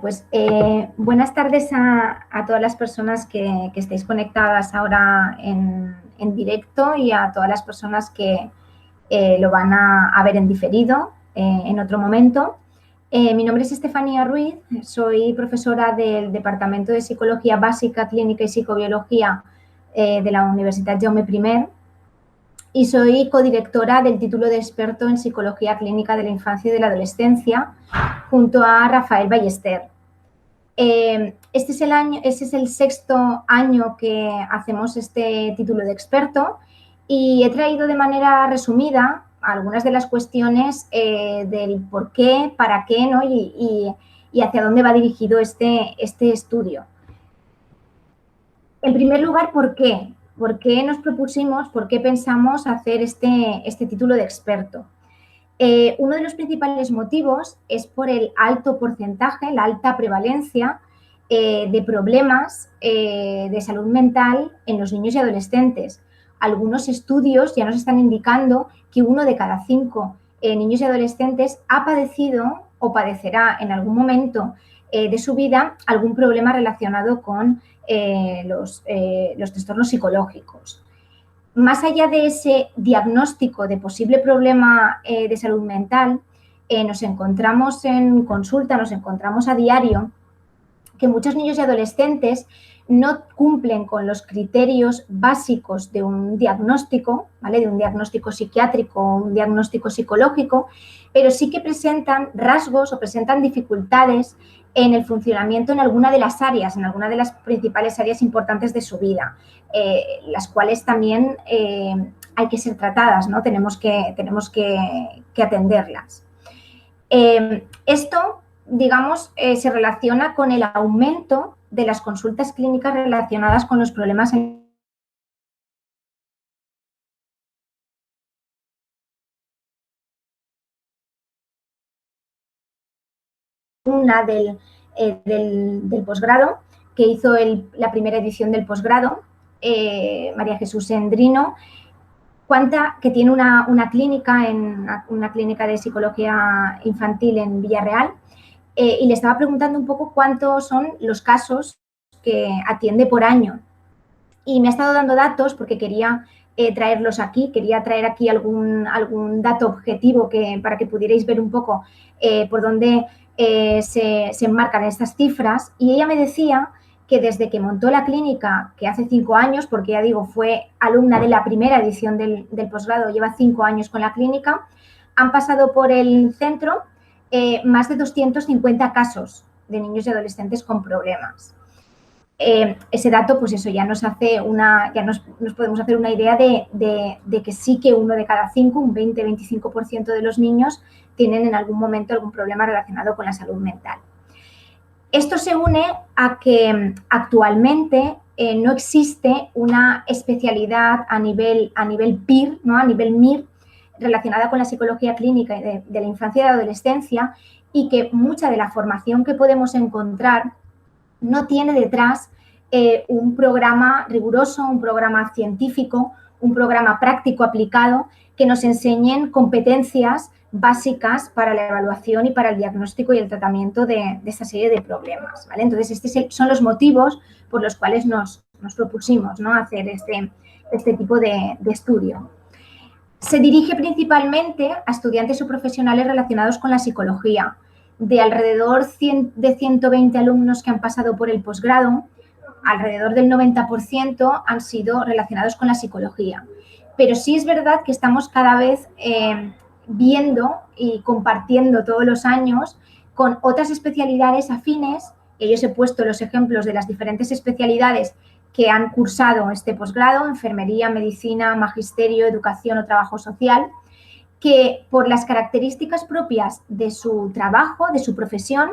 Pues buenas tardes a todas las personas que estáis conectadas ahora en directo y a todas las personas que lo van a ver en diferido en otro momento. Mi nombre es Estefanía Ruiz, soy profesora del Departamento de Psicología Básica, Clínica y Psicobiología de la Universitat Jaume I y soy codirectora del título de experto en Psicología Clínica de la Infancia y de la Adolescencia junto a Rafael Ballester. Este es el sexto año que hacemos este título de experto y he traído de manera resumida algunas de las cuestiones del por qué, para qué, ¿no? y hacia dónde va dirigido este estudio. En primer lugar, ¿por qué? ¿Por qué nos propusimos, por qué pensamos hacer este título de experto? Uno de los principales motivos es por el alto porcentaje, la alta prevalencia de problemas de salud mental en los niños y adolescentes. Algunos estudios ya nos están indicando que 1 de cada 5 niños y adolescentes ha padecido o padecerá en algún momento de su vida algún problema relacionado con los trastornos psicológicos. Más allá de ese diagnóstico de posible problema de salud mental, nos encontramos en consulta, nos encontramos a diario que muchos niños y adolescentes no cumplen con los criterios básicos de un diagnóstico, ¿vale? De un diagnóstico psiquiátrico o un diagnóstico psicológico, pero sí que presentan rasgos o presentan dificultades en el funcionamiento en alguna de las áreas, en alguna de las principales áreas importantes de su vida, las cuales también hay que ser tratadas, ¿no? Tenemos que atenderlas. Esto, digamos, se relaciona con el aumento de las consultas clínicas relacionadas con los problemas en una del posgrado, que hizo la primera edición del posgrado, María Jesús Endrino, que tiene una clínica de psicología infantil en Villarreal, y le estaba preguntando un poco cuántos son los casos que atiende por año. Y me ha estado dando datos porque quería traerlos aquí, quería traer aquí algún dato objetivo para que pudierais ver un poco por dónde se enmarcan estas cifras. Y ella me decía que desde que montó la clínica, que hace 5 años, porque ya digo, fue alumna de la primera edición del posgrado, lleva 5 años con la clínica, han pasado por el centro más de 250 casos de niños y adolescentes con problemas. Ese dato, pues eso, ya nos podemos hacer una idea de que sí que 1 de cada 5, un 20-25% de los niños tienen en algún momento algún problema relacionado con la salud mental. Esto se une a que actualmente no existe una especialidad a nivel PIR, ¿no? A nivel MIR, relacionada con la psicología clínica de la infancia y la adolescencia, y que mucha de la formación que podemos encontrar no tiene detrás un programa riguroso, un programa científico, un programa práctico aplicado que nos enseñen competencias básicas para la evaluación y para el diagnóstico y el tratamiento de esta serie de problemas, ¿vale? Entonces, estos son los motivos por los cuales nos propusimos, ¿no?, hacer este tipo de estudio. Se dirige principalmente a estudiantes o profesionales relacionados con la psicología. De alrededor de 120 alumnos que han pasado por el posgrado, alrededor del 90% han sido relacionados con la psicología. Pero sí es verdad que estamos cada vez viendo y compartiendo todos los años con otras especialidades afines. Yo os he puesto los ejemplos de las diferentes especialidades que han cursado este posgrado: enfermería, medicina, magisterio, educación o trabajo social, que por las características propias de su trabajo, de su profesión,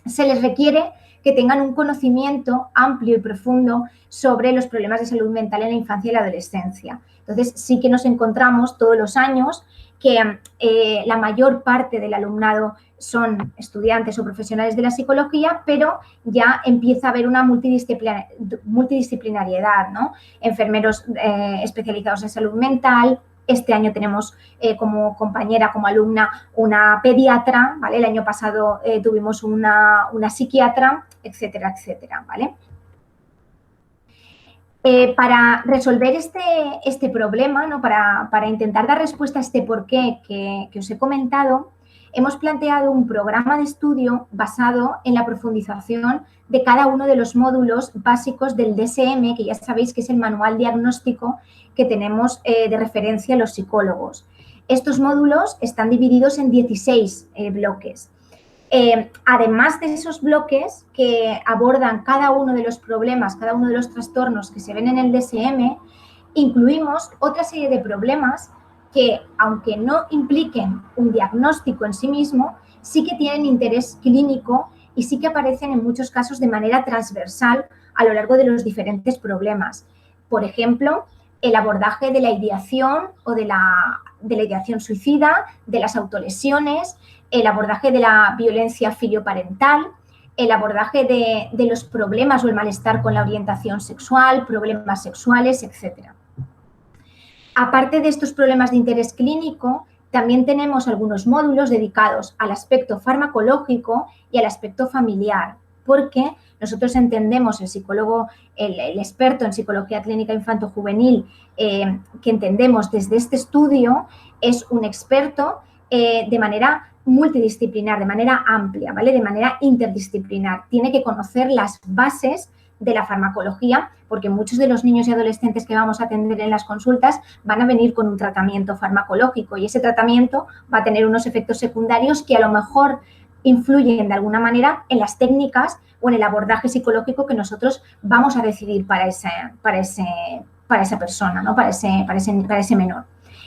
se les requiere que tengan un conocimiento amplio y profundo sobre los problemas de salud mental en la infancia y la adolescencia. Entonces, sí que nos encontramos todos los años que la mayor parte del alumnado son estudiantes o profesionales de la psicología, pero ya empieza a haber una multidisciplinariedad, ¿no? Enfermeros especializados en salud mental, Este año tenemos como compañera, como alumna, una pediatra, ¿vale? El año pasado tuvimos una psiquiatra, etcétera, etcétera, ¿vale? Para resolver este problema, ¿no? Para intentar dar respuesta a este porqué que os he comentado, hemos planteado un programa de estudio basado en la profundización de cada uno de los módulos básicos del DSM, que ya sabéis que es el manual diagnóstico que tenemos de referencia los psicólogos. Estos módulos están divididos en 16 bloques. Además de esos bloques que abordan cada uno de los problemas, cada uno de los trastornos que se ven en el DSM, incluimos otra serie de problemas que, aunque no impliquen un diagnóstico en sí mismo, sí que tienen interés clínico y sí que aparecen en muchos casos de manera transversal a lo largo de los diferentes problemas. Por ejemplo, el abordaje de la ideación o de la ideación suicida, de las autolesiones, el abordaje de la violencia filioparental, el abordaje de los problemas o el malestar con la orientación sexual, problemas sexuales, etc. Aparte de estos problemas de interés clínico, también tenemos algunos módulos dedicados al aspecto farmacológico y al aspecto familiar, porque nosotros entendemos, el psicólogo, el experto en psicología clínica infanto-juvenil, que entendemos desde este estudio, es un experto de manera multidisciplinar, de manera amplia, ¿vale? De manera interdisciplinar. Tiene que conocer las bases de la farmacología, porque muchos de los niños y adolescentes que vamos a atender en las consultas van a venir con un tratamiento farmacológico y ese tratamiento va a tener unos efectos secundarios que a lo mejor influyen de alguna manera en las técnicas o en el abordaje psicológico que nosotros vamos a decidir para esa persona, ¿no? para ese menor.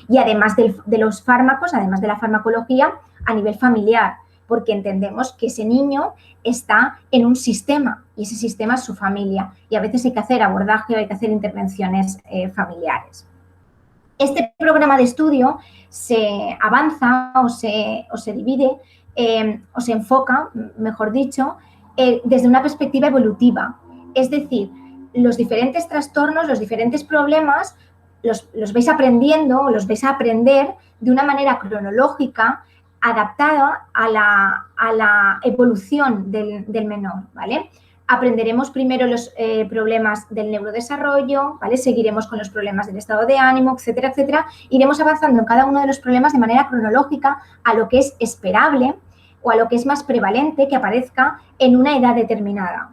Y además de los fármacos, además de la farmacología, a nivel familiar, porque entendemos que ese niño está en un sistema y ese sistema es su familia y a veces hay que hacer abordaje o hay que hacer intervenciones familiares. Este programa de estudio se avanza o se divide o se enfoca, mejor dicho, desde una perspectiva evolutiva. Es decir, los diferentes trastornos, los diferentes problemas los vais aprendiendo o los vais a aprender de una manera cronológica adaptada a la evolución del menor, ¿vale? Aprenderemos primero los problemas del neurodesarrollo, ¿vale? Seguiremos con los problemas del estado de ánimo, etcétera, etcétera. Iremos avanzando en cada uno de los problemas de manera cronológica a lo que es esperable o a lo que es más prevalente que aparezca en una edad determinada.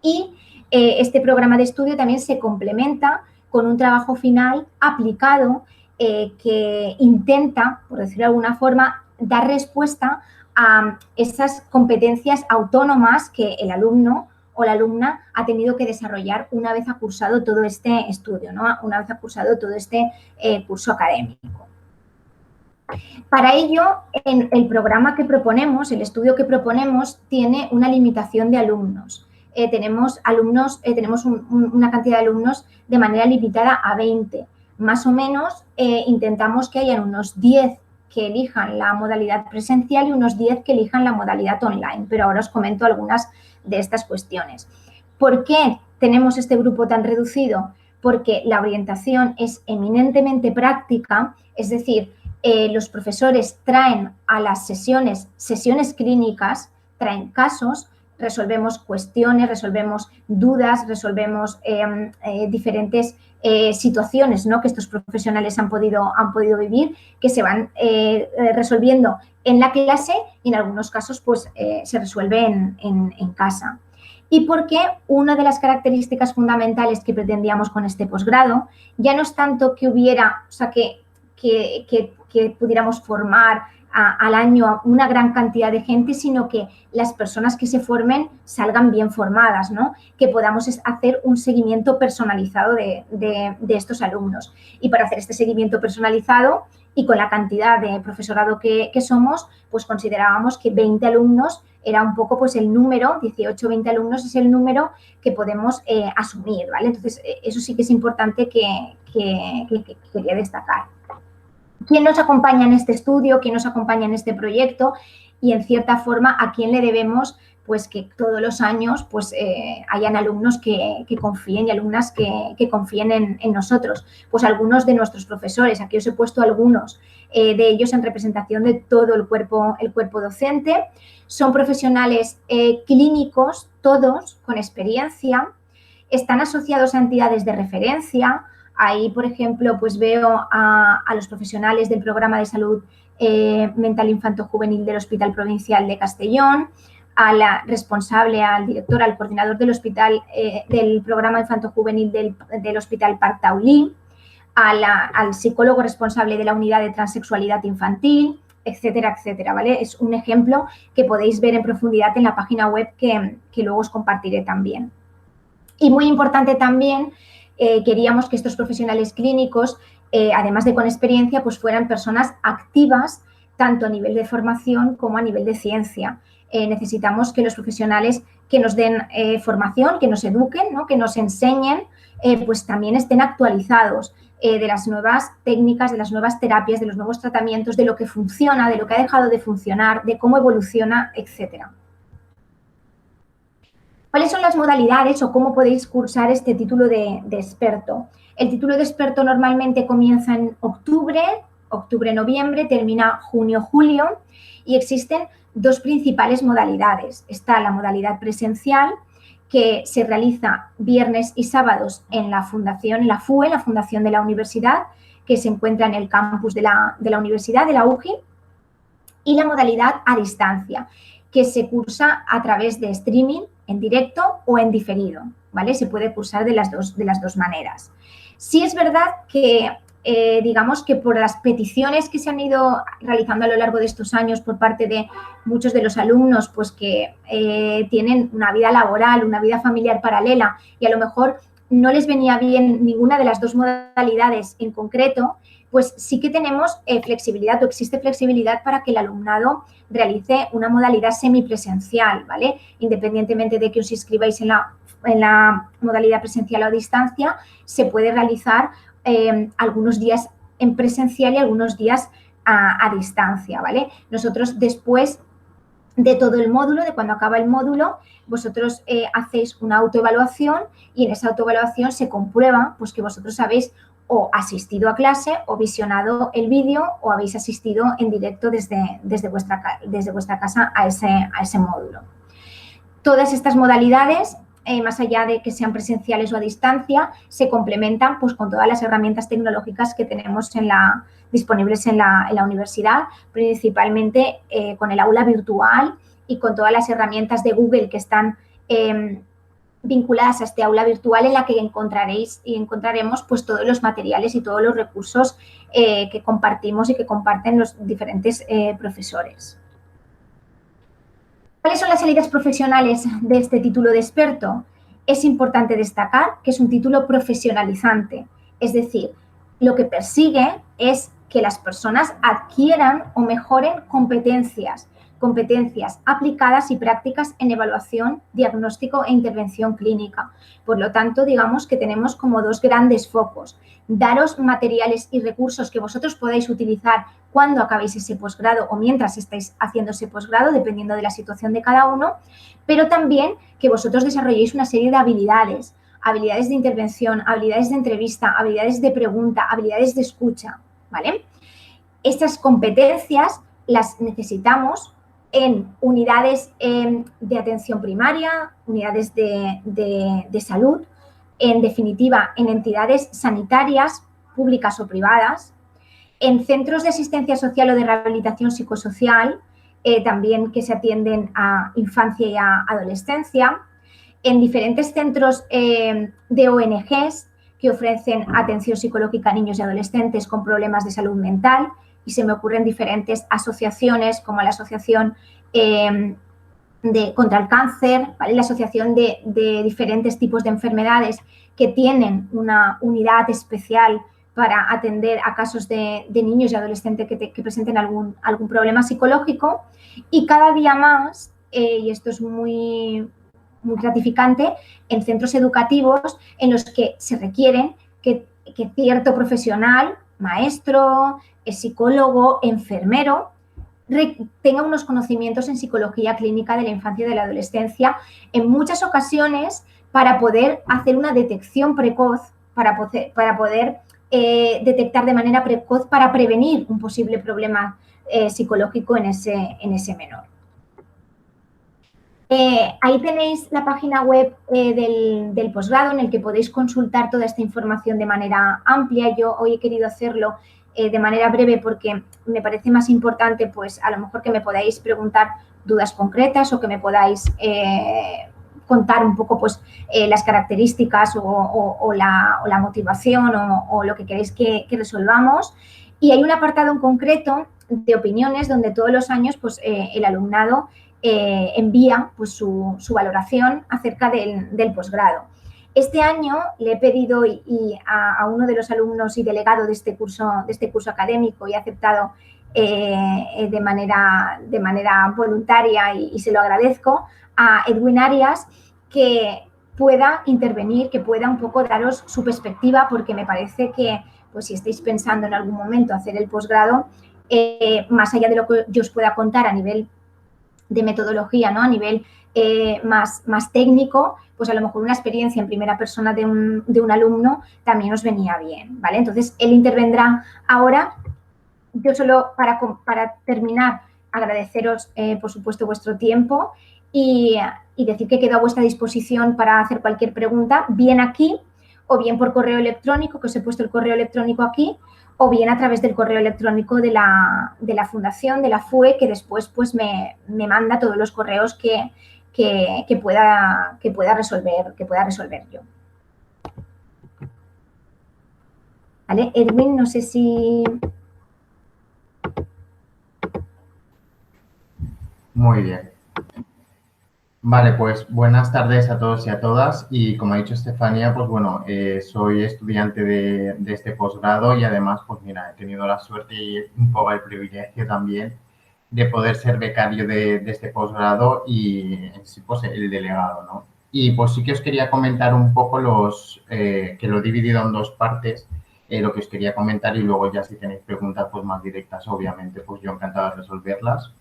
Y este programa de estudio también se complementa con un trabajo final aplicado que intenta, por decirlo de alguna forma, dar respuesta a esas competencias autónomas que el alumno o la alumna ha tenido que desarrollar una vez ha cursado todo este estudio, ¿no? Una vez ha cursado todo este curso académico. Para ello, en el programa que proponemos, el estudio que proponemos, tiene una limitación de alumnos. Tenemos una cantidad de alumnos de manera limitada a 20. Más o menos intentamos que hayan unos 10 que elijan la modalidad presencial y unos 10 que elijan la modalidad online, pero ahora os comento algunas de estas cuestiones. ¿Por qué tenemos este grupo tan reducido? Porque la orientación es eminentemente práctica, es decir, los profesores traen a las sesiones clínicas, traen casos, resolvemos cuestiones, resolvemos dudas, resolvemos diferentes situaciones, ¿no? Que estos profesionales han podido vivir, que se van resolviendo en la clase y en algunos casos pues, se resuelve en casa. Y porque una de las características fundamentales que pretendíamos con este posgrado ya no es tanto que hubiera, o sea, que pudiéramos formar al año una gran cantidad de gente, sino que las personas que se formen salgan bien formadas, ¿no? Que podamos hacer un seguimiento personalizado de estos alumnos. Y para hacer este seguimiento personalizado y con la cantidad de profesorado que somos, pues considerábamos que 20 alumnos era un poco pues el número, 18 o 20 alumnos es el número que podemos asumir, ¿vale? Entonces, eso sí que es importante que quería destacar. ¿Quién nos acompaña en este estudio? ¿Quién nos acompaña en este proyecto? Y, en cierta forma, ¿a quién le debemos pues que todos los años pues hayan alumnos que confíen y alumnas que confíen en nosotros. Pues algunos de nuestros profesores, aquí os he puesto algunos de ellos en representación de todo el cuerpo docente. Son profesionales clínicos, todos con experiencia, están asociados a entidades de referencia. Ahí, por ejemplo, pues veo a los profesionales del programa de salud mental infanto-juvenil del Hospital Provincial de Castellón, a la responsable, al director, al coordinador del hospital, del programa infanto-juvenil del Hospital Parc Taulí, al psicólogo responsable de la unidad de transexualidad infantil, etcétera, etcétera, ¿vale? Es un ejemplo que podéis ver en profundidad en la página web que luego os compartiré también. Y muy importante también, queríamos que estos profesionales clínicos, además de con experiencia, pues fueran personas activas, tanto a nivel de formación como a nivel de ciencia. Necesitamos que los profesionales que nos den formación, que nos eduquen, ¿no? Que nos enseñen, pues también estén actualizados de las nuevas técnicas, de las nuevas terapias, de los nuevos tratamientos, de lo que funciona, de lo que ha dejado de funcionar, de cómo evoluciona, etcétera. ¿Cuáles son las modalidades o cómo podéis cursar este título de experto? El título de experto normalmente comienza en octubre-noviembre, termina junio-julio y existen dos principales modalidades. Está la modalidad presencial, que se realiza viernes y sábados en la fundación, en la FUE, la Fundación de la Universidad, que se encuentra en el campus de la Universidad, de la UGI, y la modalidad a distancia, que se cursa a través de streaming, en directo o en diferido, ¿vale? Se puede cursar de las dos maneras. Sí es verdad que, digamos que por las peticiones que se han ido realizando a lo largo de estos años por parte de muchos de los alumnos, pues que tienen una vida laboral, una vida familiar paralela y a lo mejor no les venía bien ninguna de las dos modalidades en concreto, pues sí que tenemos flexibilidad o existe flexibilidad para que el alumnado realice una modalidad semipresencial, ¿vale? Independientemente de que os inscribáis en la modalidad presencial o a distancia, se puede realizar algunos días en presencial y algunos días a distancia, ¿vale? Nosotros después de todo el módulo, de cuando acaba el módulo, vosotros hacéis una autoevaluación y en esa autoevaluación se comprueba pues, que vosotros habéis o asistido a clase o visionado el vídeo o habéis asistido en directo desde vuestra casa a ese módulo. Todas estas modalidades, más allá de que sean presenciales o a distancia, se complementan pues, con todas las herramientas tecnológicas que tenemos disponibles en la universidad, principalmente con el aula virtual y con todas las herramientas de Google que están vinculadas a este aula virtual en la que encontraremos pues, todos los materiales y todos los recursos que compartimos y que comparten los diferentes profesores. ¿Cuáles son las salidas profesionales de este título de experto? Es importante destacar que es un título profesionalizante, es decir, lo que persigue es que las personas adquieran o mejoren competencias aplicadas y prácticas en evaluación, diagnóstico e intervención clínica. Por lo tanto, digamos que tenemos como dos grandes focos. Daros materiales y recursos que vosotros podáis utilizar cuando acabéis ese posgrado o mientras estáis haciendo ese posgrado, dependiendo de la situación de cada uno, pero también que vosotros desarrolléis una serie de habilidades de intervención, habilidades de entrevista, habilidades de pregunta, habilidades de escucha, ¿vale? Estas competencias las necesitamos en unidades de atención primaria, unidades de salud, en definitiva, en entidades sanitarias, públicas o privadas, en centros de asistencia social o de rehabilitación psicosocial, también que se atienden a infancia y a adolescencia, en diferentes centros de ONGs que ofrecen atención psicológica a niños y adolescentes con problemas de salud mental, y se me ocurren diferentes asociaciones como la Asociación contra el Cáncer, ¿vale? La Asociación de diferentes tipos de enfermedades que tienen una unidad especial para atender a casos de niños y adolescentes que presenten algún problema psicológico, y cada día más, y esto es muy gratificante, en centros educativos en los que se requieren que cierto profesional, maestro, psicólogo, enfermero, tenga unos conocimientos en psicología clínica de la infancia y de la adolescencia, en muchas ocasiones para poder hacer una detección precoz, para poder detectar de manera precoz, para prevenir un posible problema psicológico en ese menor. Ahí tenéis la página web del posgrado en el que podéis consultar toda esta información de manera amplia. Yo hoy he querido hacerlo de manera breve porque me parece más importante, pues a lo mejor que me podáis preguntar dudas concretas o que me podáis contar un poco pues las características o la motivación o lo que queréis que resolvamos. Y hay un apartado en concreto de opiniones donde todos los años pues el alumnado envía pues, su valoración acerca del posgrado. Este año le he pedido a uno de los alumnos y delegado de este curso académico y ha aceptado de manera voluntaria y se lo agradezco, a Edwin Arias, que pueda intervenir, que pueda un poco daros su perspectiva, porque me parece que pues, si estáis pensando en algún momento hacer el posgrado, más allá de lo que yo os pueda contar a nivel de metodología, ¿no? A nivel más técnico, pues a lo mejor una experiencia en primera persona de un alumno también os venía bien, ¿vale? Entonces, él intervendrá ahora. Yo solo para terminar, agradeceros, por supuesto, vuestro tiempo y decir que quedo a vuestra disposición para hacer cualquier pregunta, bien aquí o bien por correo electrónico, que os he puesto el correo electrónico aquí, o bien a través del correo electrónico de la fundación, de la FUE, que después pues me manda todos los correos que pueda resolver yo. ¿Vale? Edwin, no sé si... Muy bien. Vale, pues buenas tardes a todos y a todas. Y como ha dicho Estefanía, pues bueno, soy estudiante de este posgrado y además, pues mira, he tenido la suerte y un poco el privilegio también de poder ser becario de este posgrado y en sí, pues el delegado, ¿no? Y pues sí que os quería comentar un poco que lo he dividido en dos partes, lo que os quería comentar y luego ya si tenéis preguntas pues más directas, obviamente, pues yo encantado de resolverlas.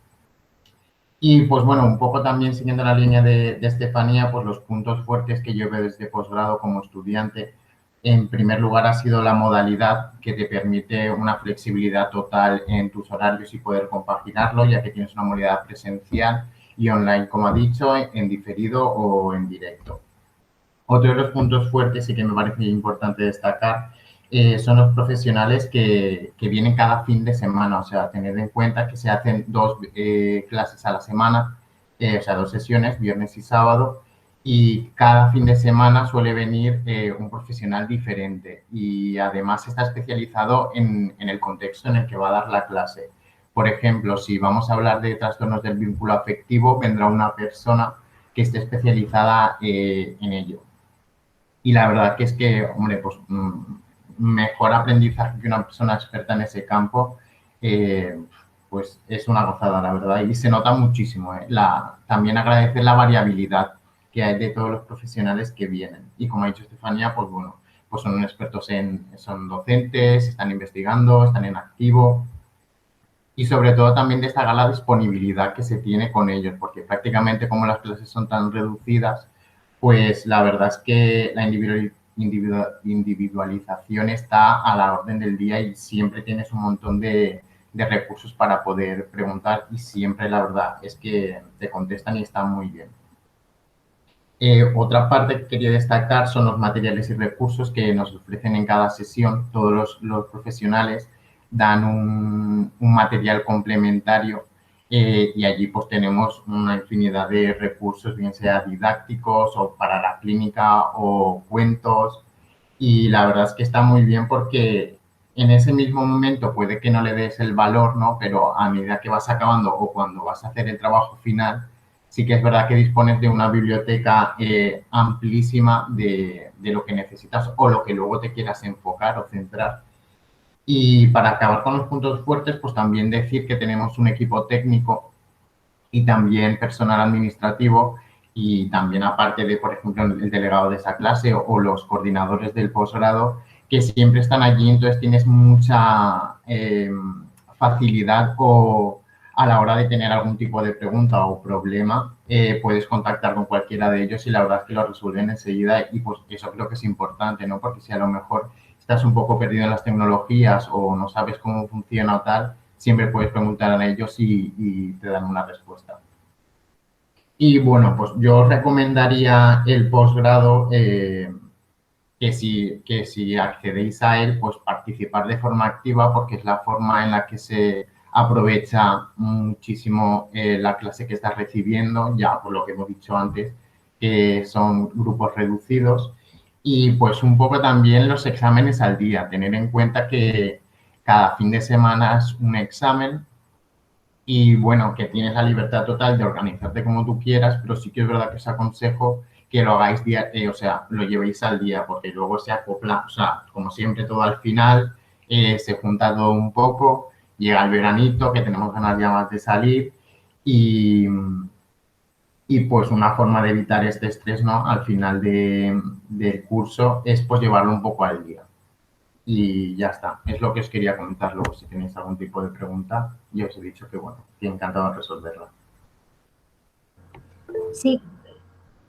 Y pues bueno, un poco también siguiendo la línea de Estefanía, pues los puntos fuertes que yo veo desde posgrado como estudiante, en primer lugar ha sido la modalidad que te permite una flexibilidad total en tus horarios y poder compaginarlo, ya que tienes una modalidad presencial y online, como ha dicho, en diferido o en directo. Otro de los puntos fuertes y que me parece importante destacar son los profesionales que vienen cada fin de semana, o sea, tener en cuenta que se hacen dos clases a la semana, o sea, 2 sesiones, viernes y sábado, y cada fin de semana suele venir un profesional diferente y además está especializado en el contexto en el que va a dar la clase. Por ejemplo, si vamos a hablar de trastornos del vínculo afectivo, vendrá una persona que esté especializada en ello. Y la verdad que es que, hombre, pues mejor aprendizaje que una persona experta en ese campo, pues es una gozada, la verdad. Y se nota muchísimo. También agradecer la variabilidad que hay de todos los profesionales que vienen. Y como ha dicho Estefanía, pues bueno, pues son expertos son docentes, están investigando, están en activo. Y sobre todo también destacar la disponibilidad que se tiene con ellos, porque prácticamente como las clases son tan reducidas, pues la verdad es que la individualización está a la orden del día y siempre tienes un montón de recursos para poder preguntar y siempre la verdad es que te contestan y están muy bien. Otra parte que quería destacar son los materiales y recursos que nos ofrecen en cada sesión. Todos los profesionales dan un material complementario y allí pues tenemos una infinidad de recursos, bien sea didácticos o para la clínica o cuentos. Y la verdad es que está muy bien porque en ese mismo momento puede que no le des el valor, ¿no? Pero a medida que vas acabando o cuando vas a hacer el trabajo final, sí que es verdad que dispones de una biblioteca amplísima de lo que necesitas o lo que luego te quieras enfocar o centrar. Y para acabar con los puntos fuertes, pues también decir que tenemos un equipo técnico y también personal administrativo y también aparte de, por ejemplo, el delegado de esa clase o los coordinadores del posgrado, que siempre están allí, entonces tienes mucha facilidad o a la hora de tener algún tipo de pregunta o problema, puedes contactar con cualquiera de ellos y la verdad es que lo resuelven enseguida y pues eso creo que es importante, ¿no? Porque si a lo mejor estás un poco perdido en las tecnologías o no sabes cómo funciona o tal, siempre puedes preguntar a ellos y te dan una respuesta. Y bueno, pues yo recomendaría el posgrado, que si accedéis a él, pues participar de forma activa porque es la forma en la que se aprovecha muchísimo la clase que estás recibiendo, ya por lo que hemos dicho antes, que son grupos reducidos. Y pues un poco también los exámenes al día, tener en cuenta que cada fin de semana es un examen y bueno, que tienes la libertad total de organizarte como tú quieras, pero sí que es verdad que os aconsejo que lo hagáis día, o sea, lo llevéis al día, porque luego se acopla, o sea, como siempre todo al final, se junta todo un poco, llega el veranito, que tenemos ganas ya más de salir y, y pues una forma de evitar este estrés, ¿no? Al final del curso es pues llevarlo un poco al día. Y ya está, es lo que os quería comentar. Luego, si tenéis algún tipo de pregunta, yo os he dicho que, bueno, estoy encantado de resolverla. Sí,